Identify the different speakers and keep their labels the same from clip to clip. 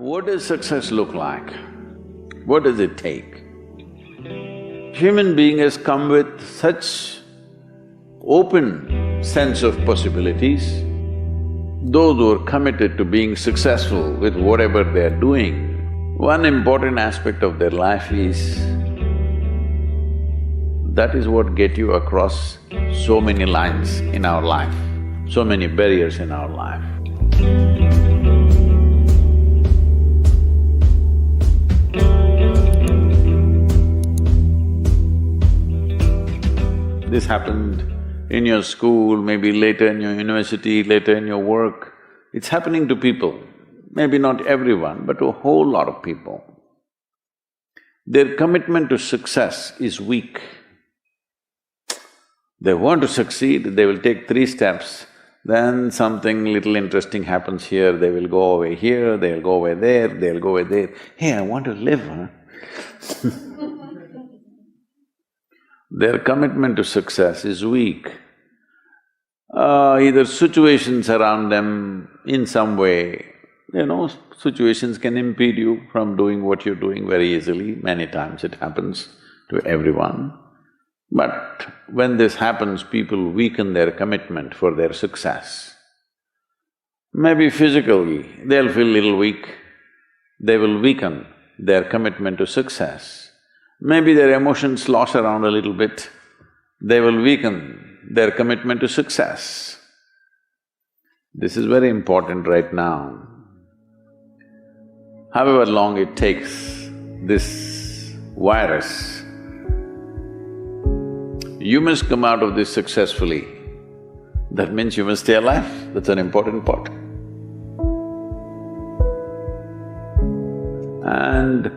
Speaker 1: What does success look like? What does it take? Human being has come with such open sense of possibilities. Those who are committed to being successful with whatever they're doing, one important aspect of their life is that is what get you across so many lines in our life, so many barriers in our life. This happened in your school, maybe later in your university, later in your work. It's happening to people, maybe not everyone, but to a whole lot of people. Their commitment to success is weak. They want to succeed, they will take 3 steps, then something little interesting happens here, they will go away here, they'll go away there, they'll go away there. Hey, I want to live, huh? Their commitment to success is weak. Either situations around them in some way, situations can impede you from doing what you're doing very easily. Many times it happens to everyone. But when this happens, people weaken their commitment for their success. Maybe physically, they'll feel little weak, they will weaken their commitment to success. Maybe their emotions slosh around a little bit, they will weaken their commitment to success. This is very important right now. However long it takes, this virus, you must come out of this successfully. That means you must stay alive, that's an important part. And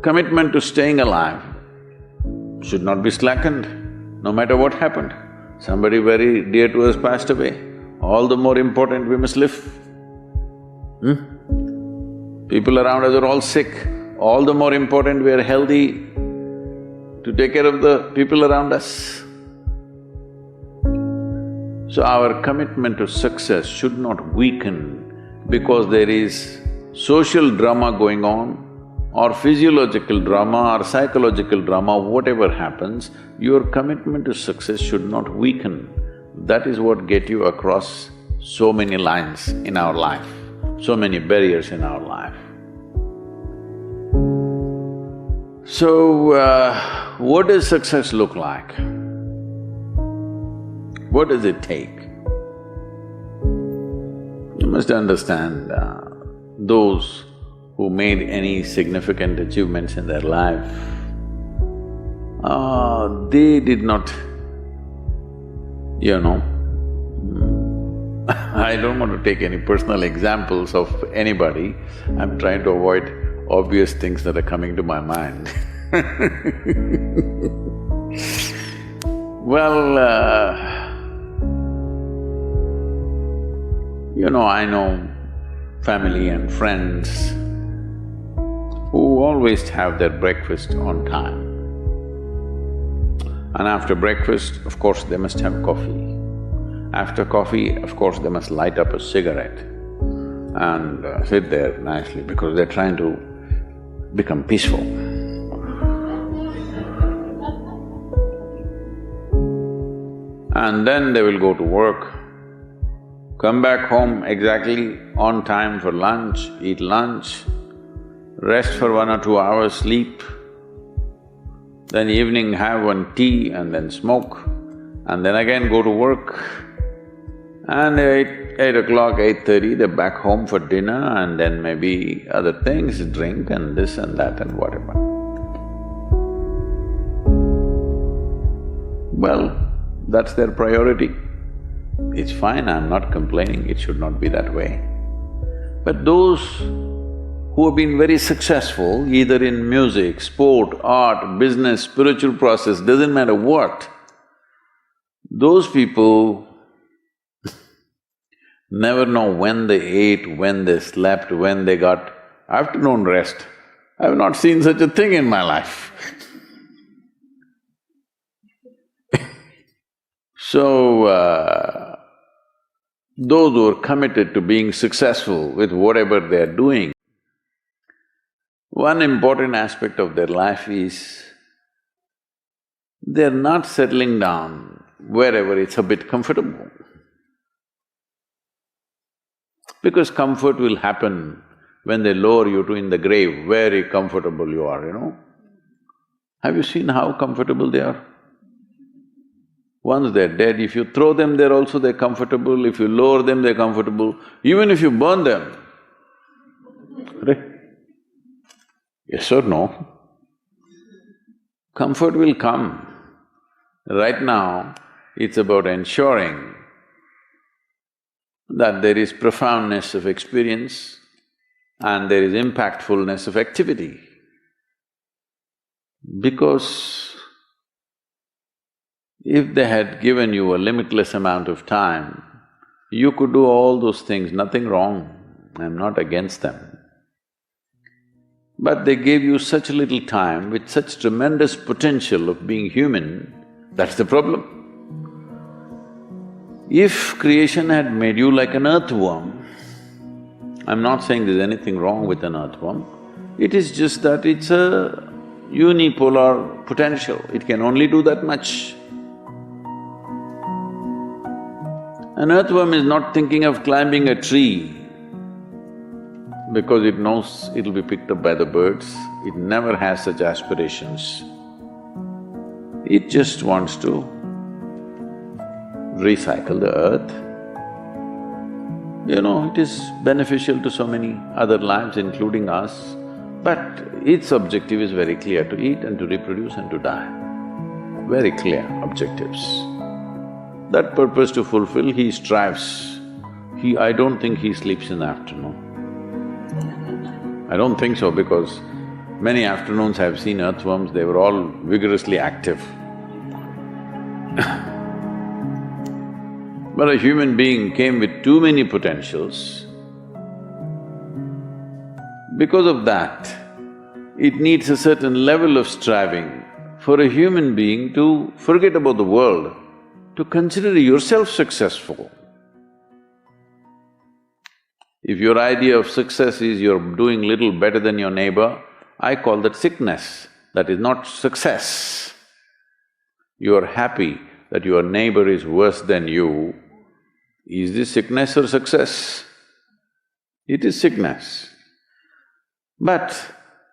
Speaker 1: commitment to staying alive should not be slackened, no matter what happened. Somebody very dear to us passed away, all the more important we must live. People around us are all sick, all the more important we are healthy to take care of the people around us. So our commitment to success should not weaken because there is social drama going on, or physiological drama or psychological drama, whatever happens, your commitment to success should not weaken. That is what get you across so many lines in our life, so many barriers in our life. So, what does success look like? What does it take? You must understand, those who made any significant achievements in their life, they did not, I don't want to take any personal examples of anybody, I'm trying to avoid obvious things that are coming to my mind. Well, I know family and friends who always have their breakfast on time. And after breakfast, of course, they must have coffee. After coffee, of course, they must light up a cigarette and sit there nicely because they're trying to become peaceful. And then they will go to work, come back home exactly on time for lunch, eat lunch, rest for 1 or 2 hours, sleep, then evening have one tea and then smoke, and then again go to work. And 8 o'clock, 8:30, they're back home for dinner and then maybe other things, drink and this and that and whatever. Well, that's their priority. It's fine, I'm not complaining, it should not be that way. But those who have been very successful, either in music, sport, art, business, spiritual process, doesn't matter what, those people never know when they ate, when they slept, when they got afternoon rest. I've not seen such a thing in my life. So, those who are committed to being successful with whatever they're doing, One important aspect of their life is they're not settling down wherever it's a bit comfortable. Because comfort will happen when they lower you to in the grave, very comfortable you are, you know. Have you seen how comfortable they are? Once they're dead, if you throw them there also they're comfortable, if you lower them they're comfortable, even if you burn them. Right? Yes or no? Comfort will come. Right now, it's about ensuring that there is profoundness of experience and there is impactfulness of activity. Because if they had given you a limitless amount of time, you could do all those things, nothing wrong, I'm not against them. But they gave you such little time with such tremendous potential of being human, that's the problem. If creation had made you like an earthworm, I'm not saying there's anything wrong with an earthworm, it is just that it's a unipolar potential, it can only do that much. An earthworm is not thinking of climbing a tree because it knows it'll be picked up by the birds, it never has such aspirations. It just wants to recycle the earth. You know, it is beneficial to so many other lives, including us, but its objective is very clear, to eat and to reproduce and to die. Very clear objectives. That purpose to fulfill, he strives. I don't think he sleeps in the afternoon. I don't think so because many afternoons I've seen earthworms, they were all vigorously active. But a human being came with too many potentials. Because of that, it needs a certain level of striving for a human being to forget about the world, to consider yourself successful. If your idea of success is you're doing little better than your neighbor, I call that sickness, that is not success. You are happy that your neighbor is worse than you. Is this sickness or success? It is sickness. But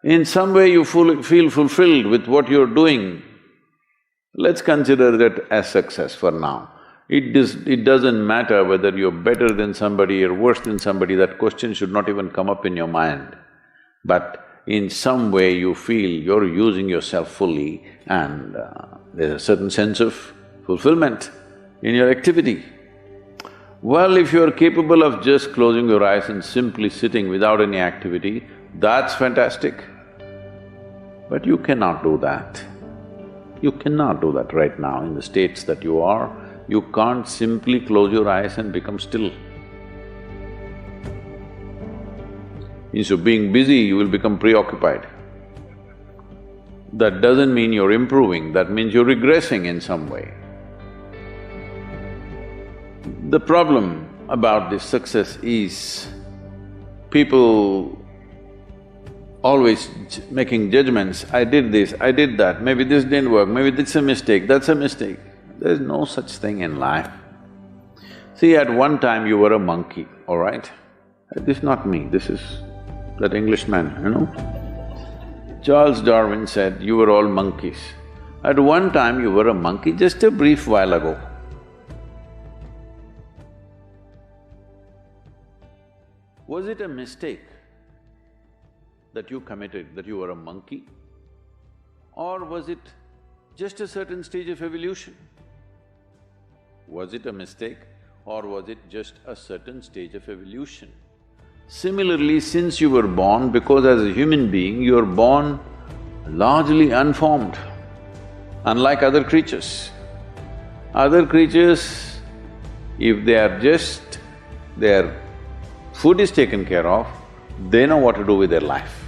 Speaker 1: in some way you feel fulfilled with what you're doing, let's consider that as success for now. It doesn't matter whether you're better than somebody or worse than somebody, that question should not even come up in your mind. But in some way you feel you're using yourself fully and there's a certain sense of fulfillment in your activity. Well, if you're capable of just closing your eyes and simply sitting without any activity, that's fantastic. But you cannot do that. You cannot do that right now in the states that you are. You can't simply close your eyes and become still. Instead of being busy, you will become preoccupied. That doesn't mean you're improving, that means you're regressing in some way. The problem about this success is people always making judgments, I did this, I did that, maybe this didn't work, maybe this is a mistake, that's a mistake. There's no such thing in life. See, at one time you were a monkey, all right? This is not me, this is that Englishman, you know? Charles Darwin said, you were all monkeys. At one time you were a monkey, just a brief while ago. Was it a mistake that you committed, that you were a monkey? Or was it just a certain stage of evolution? Was it a mistake or was it just a certain stage of evolution? Similarly, since you were born, because as a human being, you are born largely unformed, unlike other creatures. Other creatures, if they are just… their food is taken care of, they know what to do with their life.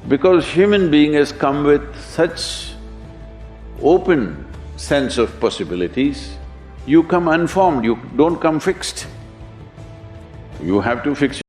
Speaker 1: Because human being has come with such open sense of possibilities, you come unformed, you don't come fixed. You have to fix